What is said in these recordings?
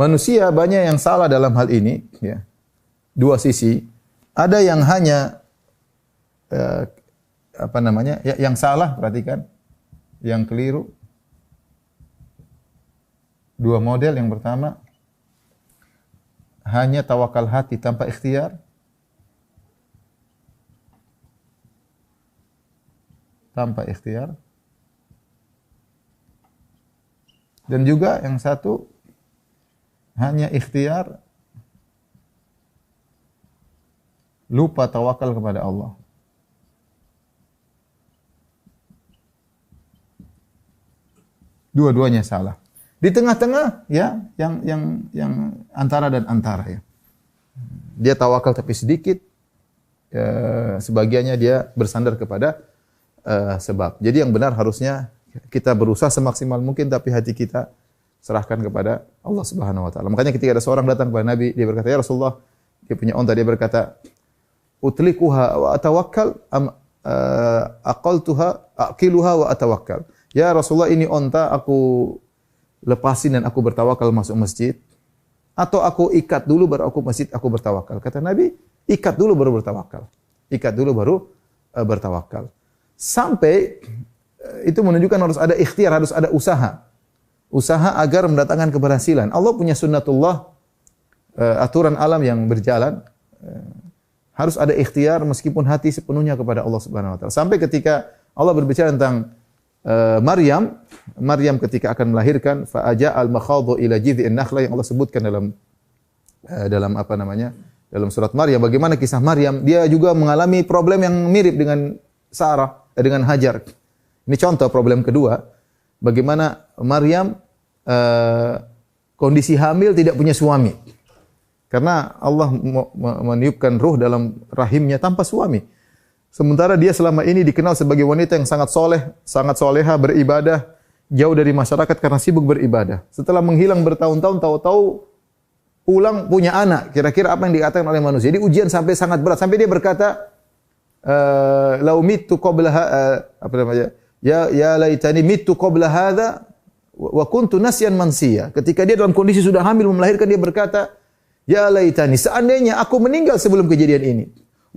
Manusia banyak yang salah dalam hal ini, ya. Dua sisi. Ada yang hanya yang salah, perhatikan. Yang keliru. Dua model. Yang pertama, hanya tawakal hati tanpa ikhtiar. Tanpa ikhtiar. Dan juga yang satu, hanya ikhtiar, lupa tawakal kepada Allah. Dua-duanya salah. Di tengah-tengah, ya, yang antara dan antara, ya. Dia tawakal tapi sedikit, sebagiannya dia bersandar kepada sebab. Jadi yang benar harusnya kita berusaha semaksimal mungkin, tapi hati kita serahkan kepada Allah Subhanahu wa taala. Makanya ketika ada seorang datang kepada Nabi, dia berkata, "Ya Rasulullah," dia punya unta, dia berkata, "Utlikuha wa atawakkal am aqiluha wa atawakkal." Ya Rasulullah, ini unta aku lepasin dan aku bertawakal masuk masjid, atau aku ikat dulu baru aku masjid aku bertawakal. Kata Nabi, ikat dulu baru bertawakal. Ikat dulu baru bertawakal. Sampai itu menunjukkan harus ada ikhtiar, harus ada usaha. Usaha agar mendatangkan keberhasilan. Allah punya sunnatullah, aturan alam yang berjalan. Harus ada ikhtiar meskipun hati sepenuhnya kepada Allah Subhanahu wa taala. Sampai ketika Allah berbicara tentang Maryam ketika akan melahirkan, fa aja'al makhadhu ila jidhi'in nakhlah, yang Allah sebutkan dalam dalam surat Maryam. Bagaimana kisah Maryam? Dia juga mengalami problem yang mirip dengan Sarah, dengan Hajar. Ini contoh problem kedua, bagaimana Maryam kondisi hamil tidak punya suami. Karena Allah meniupkan ruh dalam rahimnya tanpa suami. Sementara dia selama ini dikenal sebagai wanita yang sangat soleh, sangat soleha, beribadah, jauh dari masyarakat karena sibuk beribadah. Setelah menghilang bertahun-tahun, tahu-tahu pulang punya anak. Kira-kira apa yang dikatakan oleh manusia? Jadi ujian sampai sangat berat. Sampai dia berkata, "Lau mittu qabla Ya laitani mittu qabla hadza wa kuntu nasyan mansiya." Ketika dia dalam kondisi sudah hamil melahirkan, dia berkata, "Ya laitani, seandainya aku meninggal sebelum kejadian ini.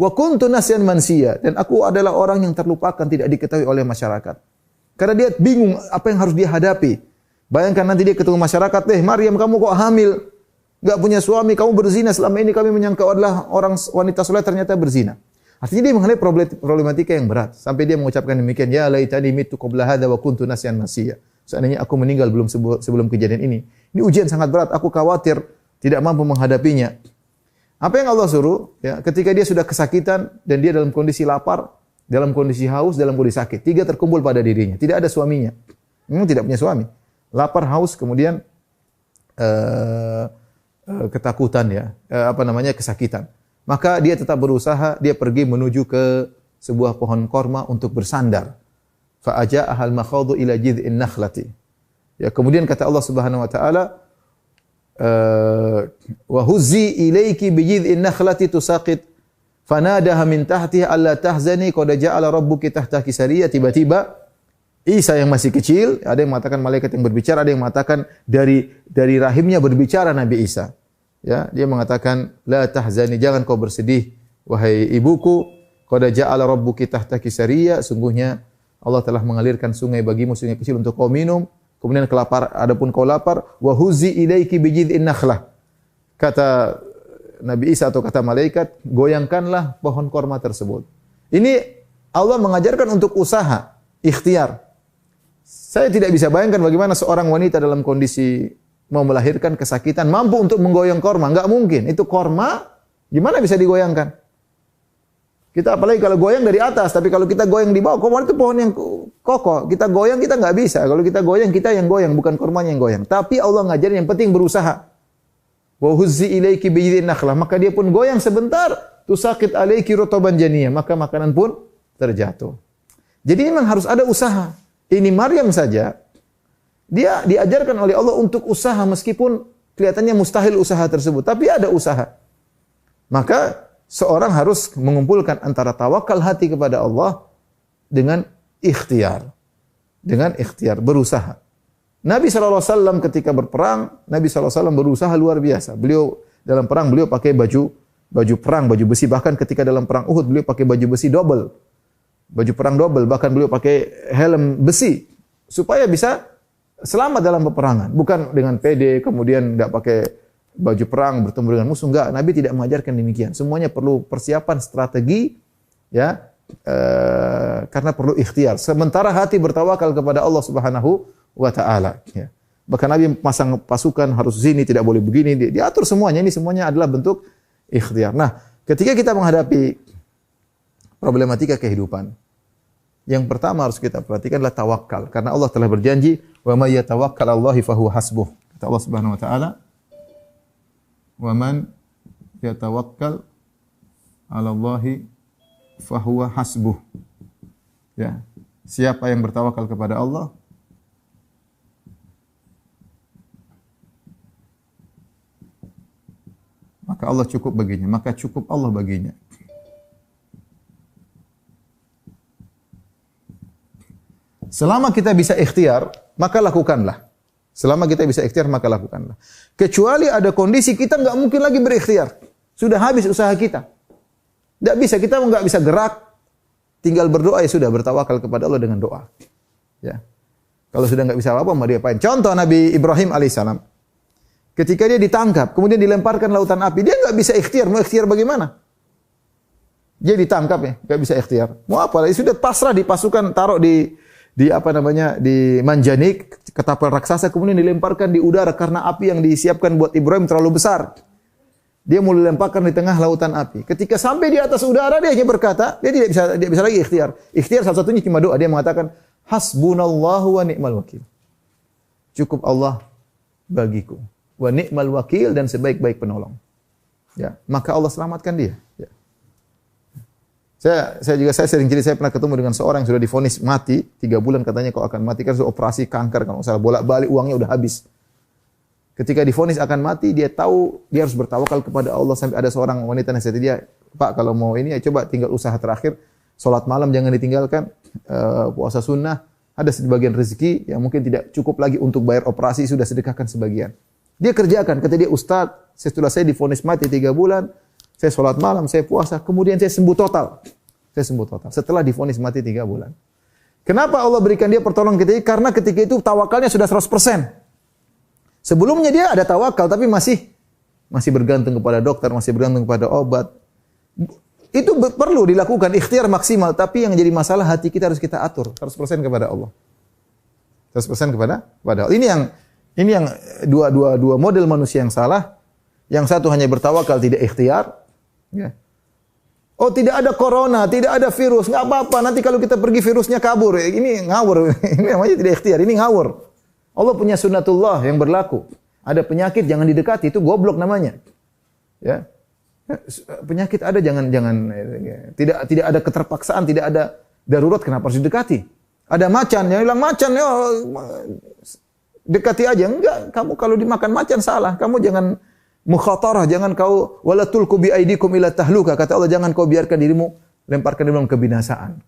Wa kuntu nasyan mansiya, dan aku adalah orang yang terlupakan, tidak diketahui oleh masyarakat." Karena dia bingung apa yang harus dia hadapi. Bayangkan nanti dia ketemu masyarakat, "Maryam, kamu kok hamil? Enggak punya suami, kamu berzina. Selama ini kami menyangka adalah orang wanita saleh, ternyata berzina." Artinya dia menghadapi problematika yang berat. Sampai dia mengucapkan demikian, "Ya laitani mittu qabla hadza wa kuntu nasyan mansiya." Seandainya aku meninggal sebelum kejadian ini. Ini ujian sangat berat, aku khawatir tidak mampu menghadapinya. Apa yang Allah suruh? Ya, ketika dia sudah kesakitan dan dia dalam kondisi lapar, dalam kondisi haus, dalam kondisi sakit. Tiga terkumpul pada dirinya. Tidak ada suaminya. Memang tidak punya suami. Lapar, haus, kemudian ketakutan, ya. Kesakitan. Maka dia tetap berusaha, dia pergi menuju ke sebuah pohon korma untuk bersandar. Fa aja'ahal makhadhu ila jid'in nakhlati. Ya, kemudian kata Allah Subhanahu wa taala, wa huzzi ilayki bi jid'in nakhlati tusaqit fanadaha min tahtiha alla tahzani qad ja'ala rabbuki tahtaki sariyya. Tiba-tiba Isa yang masih kecil, ada yang mengatakan malaikat yang berbicara, ada yang mengatakan dari rahimnya berbicara Nabi Isa. Ya, dia mengatakan, "La tahzani, jangan kau bersedih wahai ibuku, qad ja'ala rabbuki tahtaki sariyya, sungguhnya Allah telah mengalirkan sungai bagimu, sungai kecil untuk kau minum. Kemudian adapun kau lapar, wa huzzi ilaiki bi jid'in nakhlah." Kata Nabi Isa atau kata malaikat, goyangkanlah pohon korma tersebut. Ini Allah mengajarkan untuk usaha, ikhtiar. Saya tidak bisa bayangkan bagaimana seorang wanita dalam kondisi mau melahirkan, kesakitan, mampu untuk menggoyang korma. Enggak mungkin. Itu korma, gimana bisa digoyangkan? Kita apalagi kalau goyang dari atas, tapi kalau kita goyang di bawah, korma itu pohon yang kokoh. Kita goyang, kita enggak bisa. Kalau kita goyang, kita yang goyang, bukan kormanya yang goyang. Tapi Allah ngajarin yang penting berusaha. Wa huzzi ilaiki bi jid'in nakhlah. Maka dia pun goyang sebentar, tusaqit alaiki rutaban janiyah. Maka makanan pun terjatuh. Jadi memang harus ada usaha. Ini Maryam saja, dia diajarkan oleh Allah untuk usaha meskipun kelihatannya mustahil usaha tersebut, tapi ada usaha. Maka seorang harus mengumpulkan antara tawakal hati kepada Allah dengan ikhtiar. Dengan ikhtiar, berusaha. Nabi SAW ketika berperang, Nabi SAW berusaha luar biasa. Beliau dalam perang beliau pakai baju perang, baju besi. Bahkan ketika dalam perang Uhud beliau pakai baju besi double. Baju perang double, bahkan beliau pakai helm besi supaya bisa selamat dalam peperangan. Bukan dengan pede kemudian enggak pakai baju perang bertemu dengan musuh, enggak. Nabi tidak mengajarkan demikian. Semuanya perlu persiapan, strategi, ya. Karena perlu ikhtiar. Sementara hati bertawakal kepada Allah Subhanahu wa taala, ya. Bahkan Nabi pasang pasukan harus sini, tidak boleh begini, diatur semuanya. Ini semuanya adalah bentuk ikhtiar. Nah, ketika kita menghadapi problematika kehidupan, yang pertama harus kita perhatikan adalah tawakal. Karena Allah telah berjanji, "Wa may yatawakkal 'alallahi fahuwa hasbuh." Kata Allah Subhanahu wa taala, "Wa man yatawakkal 'alallahi fahuwa hasbuh." Ya, siapa yang bertawakal kepada Allah, maka Allah cukup baginya, maka cukup Allah baginya. Selama kita bisa ikhtiar, maka lakukanlah. Selama kita bisa ikhtiar, maka lakukanlah. Kecuali ada kondisi kita enggak mungkin lagi berikhtiar. Sudah habis usaha kita. Enggak bisa, kita enggak bisa gerak. Tinggal berdoa, ya sudah, bertawakal kepada Allah dengan doa. Ya. Kalau sudah enggak bisa apa-apa, mau diapain? Contoh Nabi Ibrahim alaihissalam. Ketika dia ditangkap, kemudian dilemparkan lautan api, dia enggak bisa ikhtiar. Mau ikhtiar bagaimana? Dia ditangkap ya, enggak bisa ikhtiar. Mau apa? Dia sudah pasrah di pasukan, taruh di Manjanik, ketapel raksasa, kemudian dilemparkan di udara karena api yang disiapkan buat Ibrahim terlalu besar. Dia mau dilemparkan di tengah lautan api. Ketika sampai di atas udara, dia hanya berkata, dia tidak bisa lagi ikhtiar. Ikhtiar satu-satunya cuma doa. Dia mengatakan, "Hasbunallahu wa ni'mal wakil." Cukup Allah bagiku. Wa ni'mal wakil, dan sebaik-baik penolong. Ya, maka Allah selamatkan dia. Ya. Saya sering cerita, saya pernah ketemu dengan seorang yang sudah divonis mati, 3 bulan katanya kau akan mati, kan sudah operasi kanker, kalau salah bolak-balik uangnya udah habis. Ketika divonis akan mati, dia tahu dia harus bertawakal kepada Allah. Sampai ada seorang wanita nasihati dia, "Pak, kalau mau ini ya coba tinggal usaha terakhir, salat malam jangan ditinggalkan, puasa sunnah, ada sebagian rezeki yang mungkin tidak cukup lagi untuk bayar operasi, sudah sedekahkan sebagian." Dia kerjakan, kata dia, "Ustaz, setelah saya divonis mati 3 bulan, saya sholat malam, saya puasa, kemudian saya sembuh total. Saya sembuh total setelah divonis mati 3 bulan. Kenapa Allah berikan dia pertolongan ketika? Karena ketika itu tawakalnya sudah 100%. Sebelumnya dia ada tawakal, tapi masih bergantung kepada dokter, masih bergantung kepada obat. Itu perlu dilakukan, ikhtiar maksimal, tapi yang jadi masalah hati kita harus kita atur 100% kepada Allah. 100% kepada Allah. Ini yang dua model manusia yang salah. Yang satu hanya bertawakal, tidak ikhtiar. Ya. Oh, tidak ada corona, tidak ada virus, enggak apa-apa. Nanti kalau kita pergi virusnya kabur. Ini ngawur. Ini namanya tidak ikhtiar, ini ngawur. Allah punya sunnatullah yang berlaku. Ada penyakit jangan didekati, itu goblok namanya. Ya. Penyakit ada jangan tidak ada keterpaksaan, tidak ada darurat, kenapa harus didekati? Ada macan, yang bilang macan, ya dekati aja. Enggak, kamu kalau dimakan macan salah. Kamu jangan mukhatarah, jangan kau wala tulqu bi aidikum ila tahluka, kata Allah, jangan kau biarkan dirimu lemparkan dalam kebinasaan.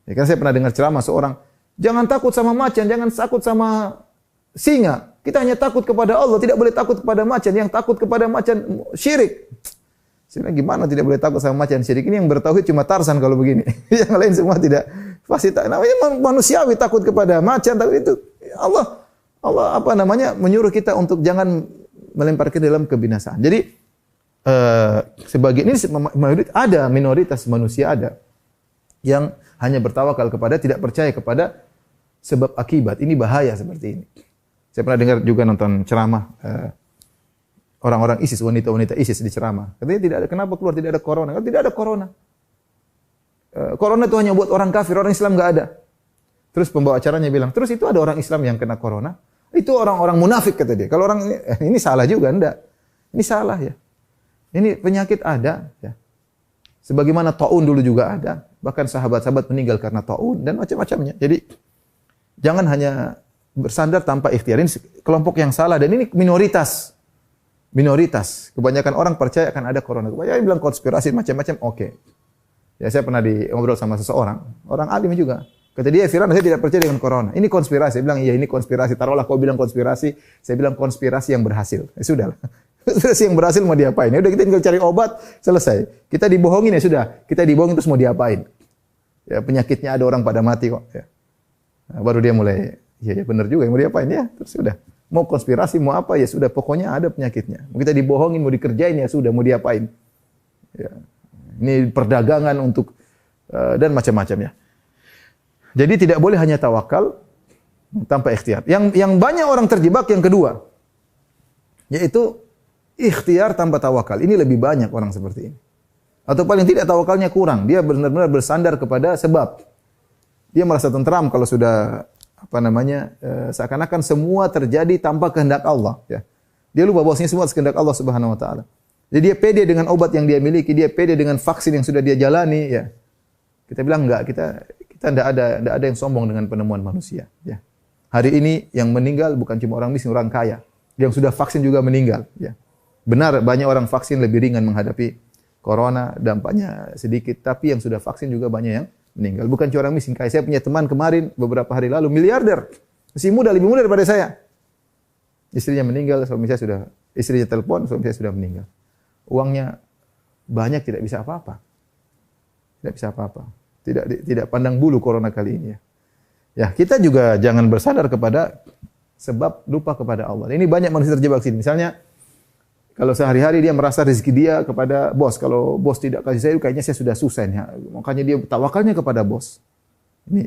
Ya kan saya pernah dengar ceramah seorang, jangan takut sama macan, jangan takut sama singa. Kita hanya takut kepada Allah, tidak boleh takut kepada macan. Yang takut kepada macan syirik. Sebenarnya gimana tidak boleh takut sama macan syirik? Ini yang bertauhid cuma Tarzan kalau begini. Yang lain semua tidak. Pasti tak. Namanya manusiawi takut kepada macan, tapi itu Allah menyuruh kita untuk jangan melemparkan dalam kebinasaan. Jadi sebagian ini ada minoritas manusia ada yang hanya bertawakal kepada, tidak percaya kepada sebab akibat. Ini bahaya seperti ini. Saya pernah dengar juga nonton ceramah orang-orang ISIS, wanita-wanita ISIS di ceramah. Katanya tidak ada, kenapa keluar tidak ada corona? Kalau tidak ada corona. Corona itu hanya buat orang kafir, orang Islam enggak ada. Terus pembawa acaranya bilang, terus itu ada orang Islam yang kena corona? Itu orang-orang munafik, kata dia. Kalau orang ini salah juga, enggak. Ini salah ya. Ini penyakit ada ya. Sebagaimana taun dulu juga ada. Bahkan sahabat-sahabat meninggal karena taun dan macam-macamnya. Jadi jangan hanya bersandar tanpa ikhtiar. Ini kelompok yang salah dan ini minoritas. Minoritas. Kebanyakan orang percaya akan ada corona. Kebanyakan bilang konspirasi macam-macam. Oke. Ya saya pernah ngobrol sama seseorang, orang alim juga. Kata dia, Firaun, saya tidak percaya dengan corona. Ini konspirasi. Saya bilang, iya ini konspirasi. Taruhlah kau bilang konspirasi. Saya bilang konspirasi yang berhasil. Ya sudahlah. Konspirasi yang berhasil mau diapain? Ya udah kita tinggal cari obat, selesai. Kita dibohongin ya sudah. Kita dibohongin terus mau diapain? Ya penyakitnya ada orang pada mati kok. Ya. Nah, baru dia mulai, ya benar juga, mau diapain ya? Terus sudah. Mau konspirasi, mau apa ya sudah. Pokoknya ada penyakitnya. Mau kita dibohongin, mau dikerjain ya sudah, mau diapain? Ya. Ini perdagangan untuk dan macam-macamnya. Jadi tidak boleh hanya tawakal tanpa ikhtiar. Yang banyak orang terjebak yang kedua, yaitu ikhtiar tanpa tawakal. Ini lebih banyak orang seperti ini. Atau paling tidak tawakalnya kurang. Dia benar-benar bersandar kepada sebab. Dia merasa tentram kalau sudah seakan-akan semua terjadi tanpa kehendak Allah. Ya. Dia lupa bahwasanya semua kehendak Allah Subhanahu Wa Taala. Jadi dia pede dengan obat yang dia miliki, dia pede dengan vaksin yang sudah dia jalani. Ya. Kita bilang enggak, kita tidak ada yang sombong dengan penemuan manusia. Ya. Hari ini yang meninggal bukan cuma orang miskin, orang kaya. Yang sudah vaksin juga meninggal. Ya. Benar, banyak orang vaksin lebih ringan menghadapi corona, dampaknya sedikit. Tapi yang sudah vaksin juga banyak yang meninggal. Bukan cuma orang miskin kaya. Saya punya teman kemarin, beberapa hari lalu, miliarder. Masih muda, lebih muda daripada saya. Istrinya meninggal, istrinya telepon, suami saya sudah meninggal. Uangnya banyak, tidak bisa apa-apa. Tidak bisa apa-apa. Tidak pandang bulu corona kali ini ya. Ya, kita juga jangan bersandar kepada sebab, lupa kepada Allah. Ini banyak manusia terjebak sini. Misalnya kalau sehari-hari dia merasa rezeki dia kepada bos. Kalau bos tidak kasih saya, kayaknya saya sudah susah ya. Makanya dia tawakalnya kepada bos.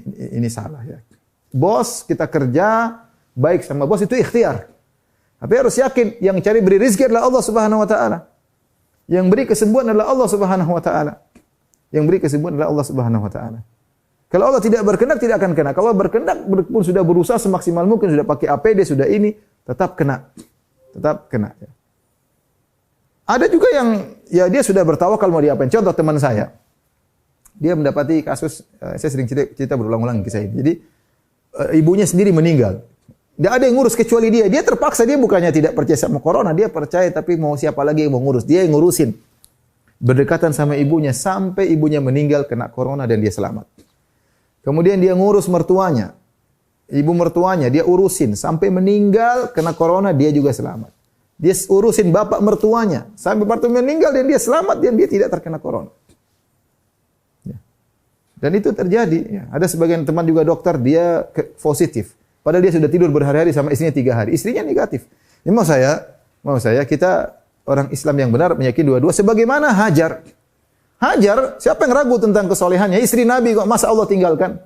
Ini salah ya. Bos, kita kerja baik sama bos itu ikhtiar. Tapi harus yakin yang cari beri rezeki adalah Allah Subhanahu Wa Taala. Yang beri kesembuhan adalah Allah Subhanahu Wa Taala. Yang beri kesembuhan adalah Allah Subhanahu Wa Taala. Kalau Allah tidak berkehendak, tidak akan kena. Kalau berkehendak pun sudah berusaha semaksimal mungkin, sudah pakai APD, sudah ini, tetap kena. Tetap kena. Ya. Ada juga yang, ya dia sudah bertawakal mau diapain. Contoh teman saya. Dia mendapati kasus, saya sering cerita berulang-ulang kisah ini. Jadi, ibunya sendiri meninggal. Tidak ada yang ngurus kecuali dia. Dia terpaksa, dia bukannya tidak percaya sama corona. Dia percaya, tapi mau siapa lagi yang mau ngurus. Dia yang ngurusin. Berdekatan sama ibunya sampai ibunya meninggal kena corona dan dia selamat. Kemudian dia ngurus mertuanya. Ibu mertuanya dia urusin sampai meninggal kena corona dia juga selamat. Dia urusin bapak mertuanya sampai mertuanya meninggal dan dia selamat dan dia tidak terkena corona. Ya. Dan itu terjadi. Ya. Ada sebagian teman juga dokter dia positif. Padahal dia sudah tidur berhari-hari sama istrinya 3 hari. Istrinya negatif. Ini mau saya kita orang Islam yang benar meyakini dua-dua sebagaimana Hajar. Hajar, siapa yang ragu tentang kesolehannya? Istri Nabi kok, masa Allah tinggalkan?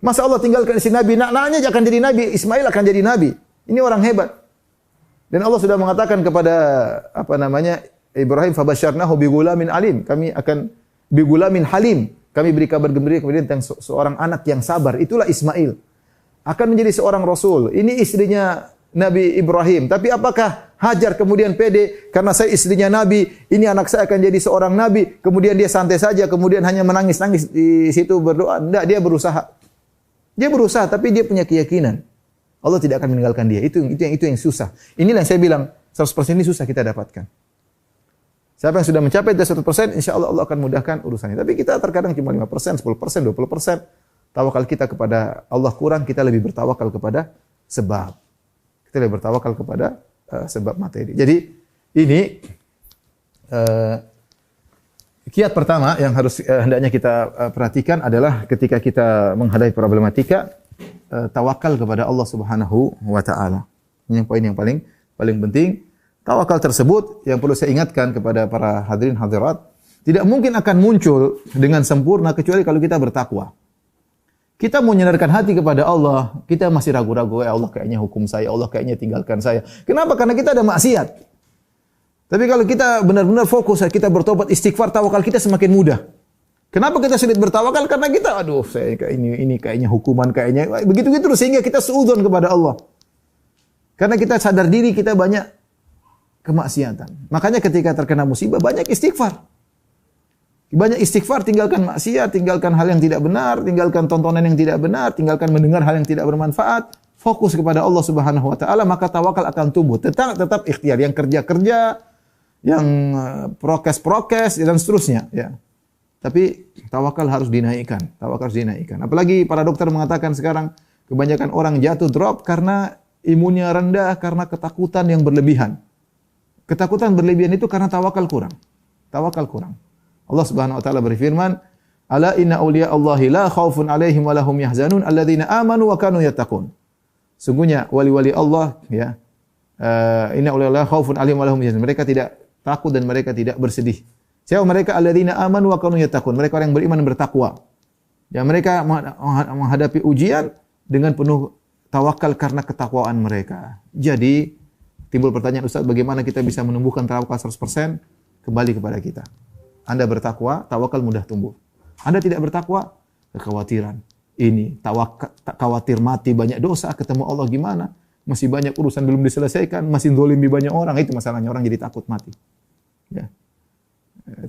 Masa Allah tinggalkan istri Nabi? Anaknya akan jadi Nabi, Ismail akan jadi Nabi. Ini orang hebat. Dan Allah sudah mengatakan kepada Ibrahim, fabasyarnahu bigulamin alim. Kami akan bigulamin halim. Kami beri kabar gembira kepada tentang seorang anak yang sabar. Itulah Ismail. Akan menjadi seorang rasul. Ini istrinya Nabi Ibrahim. Tapi apakah Hajar kemudian pede karena saya istrinya Nabi, ini anak saya akan jadi seorang Nabi, kemudian dia santai saja, kemudian hanya menangis-nangis di situ berdoa? Tidak, dia berusaha. Dia berusaha, tapi dia punya keyakinan Allah tidak akan meninggalkan dia. Itu yang susah. Inilah yang saya bilang 100% ini susah kita dapatkan. Siapa yang sudah mencapai 100%, insya Allah Allah akan mudahkan urusannya. Tapi kita terkadang cuma 5%, 10%, 20%. Tawakal kita kepada Allah kurang, kita lebih bertawakal kepada sebab. Kita lebih bertawakal kepada sebab materi. Jadi ini kiat pertama yang harus hendaknya kita perhatikan adalah ketika kita menghadapi problematika, tawakal kepada Allah Subhanahu wa taala. Ini poin yang paling penting. Tawakal tersebut yang perlu saya ingatkan kepada para hadirin hadirat, tidak mungkin akan muncul dengan sempurna kecuali kalau kita bertakwa. Kita mau menyandarkan hati kepada Allah, kita masih ragu-ragu, ya Allah kayaknya hukum saya, Allah kayaknya tinggalkan saya. Kenapa? Karena kita ada maksiat. Tapi kalau kita benar-benar fokus, kita bertobat, istighfar, tawakal kita semakin mudah. Kenapa kita sulit bertawakal? Karena kita, saya ini kayaknya hukuman, kayaknya begitu-gitu terus sehingga kita suudzon kepada Allah. Karena kita sadar diri kita banyak kemaksiatan. Makanya ketika terkena musibah banyak istighfar. Banyak istighfar, tinggalkan maksiat, tinggalkan hal yang tidak benar, tinggalkan tontonan yang tidak benar, tinggalkan mendengar hal yang tidak bermanfaat, fokus kepada Allah Subhanahu wa taala, maka tawakal akan tumbuh. Tetap ikhtiar, yang kerja-kerja, yang prokes dan seterusnya, ya. tapi tawakal harus dinaikkan. Tawakal harus dinaikkan. Apalagi para dokter mengatakan sekarang kebanyakan orang jatuh drop karena imunnya rendah, karena ketakutan yang berlebihan. Ketakutan berlebihan itu karena tawakal kurang. Tawakal kurang. Allah Subhanahu wa taala berfirman, "Ala inna awliya Allahi la khaufun 'alaihim wa lahum yahzanun alladzina amanu wa kanu yattaqun." Sungguhnya wali-wali Allah ya, inna awliya Allahi khaufun 'alaihim wa lahum yahzanun. Mereka tidak takut dan mereka tidak bersedih. Siapa mereka? Alladzina amanu wa kanu yattaqun. Mereka orang yang beriman dan bertakwa. Ya, mereka menghadapi ujian dengan penuh tawakal karena ketakwaan mereka. Jadi timbul pertanyaan, Ustaz, bagaimana kita bisa menumbuhkan tawakal 100%? Kembali kepada kita. Anda bertakwa, tawakal mudah tumbuh. Anda tidak bertakwa, kekhawatiran. Ini khawatir mati, banyak dosa, ketemu Allah gimana? Masih banyak urusan belum diselesaikan, masih zalimi banyak orang. Itu masalahnya, orang jadi takut mati. Ya.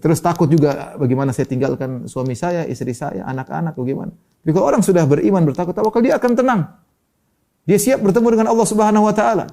Terus takut juga bagaimana saya tinggalkan suami saya, istri saya, anak-anak, bagaimana. Tapi kalau orang sudah beriman, bertakwa, tawakal, dia akan tenang. Dia siap bertemu dengan Allah Subhanahu wa taala.